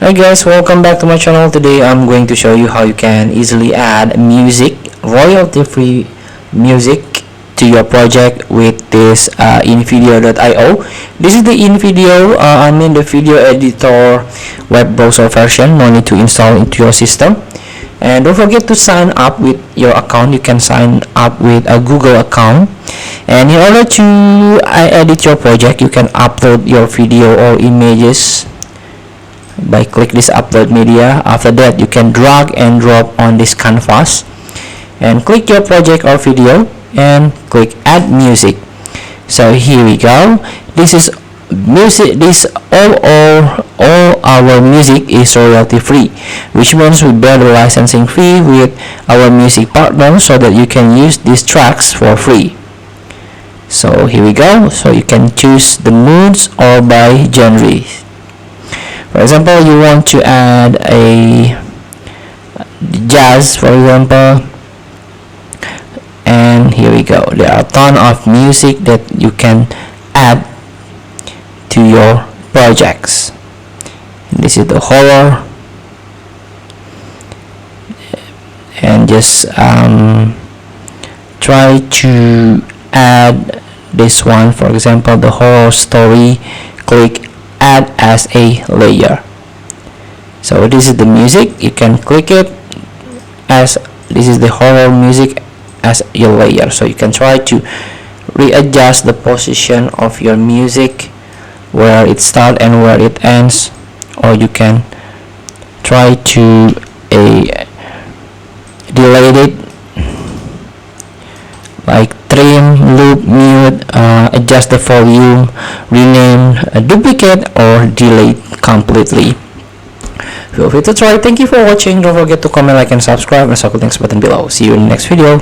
Hi guys, welcome back to my channel. Today I'm going to show you how you can easily add music, royalty-free music to your project with this InVideo.io. This is the InVideo, the video editor web browser version. No need to install into your system. And don't forget to sign up with your account. You can sign up with a Google account. And in order to edit your project, you can upload your video or images by click this upload media. After that, you can drag and drop on this canvas and click your project or video and click add music. So here we go. This is music. All our music is royalty free, which means we bear the licensing fee with our music partner so that you can use these tracks for free. So here we go. So you can choose the moods or by genre. For example, you want to add a jazz, for example, and here we go. There are a ton of music that you can add to your projects. This is the horror, and just try to add this one. For example, the horror story. Click add as a layer. So this is the music. You can click it as this is the horror music as your layer. So you can try to readjust the position of your music, where it starts and where it ends, or you can try to delete it, like trim, loop, mute, adjust the volume, rename, duplicate, or delete completely. Feel free to try. Thank you for watching. Don't forget to comment, like, and subscribe, and circle links button below. See you in the next video.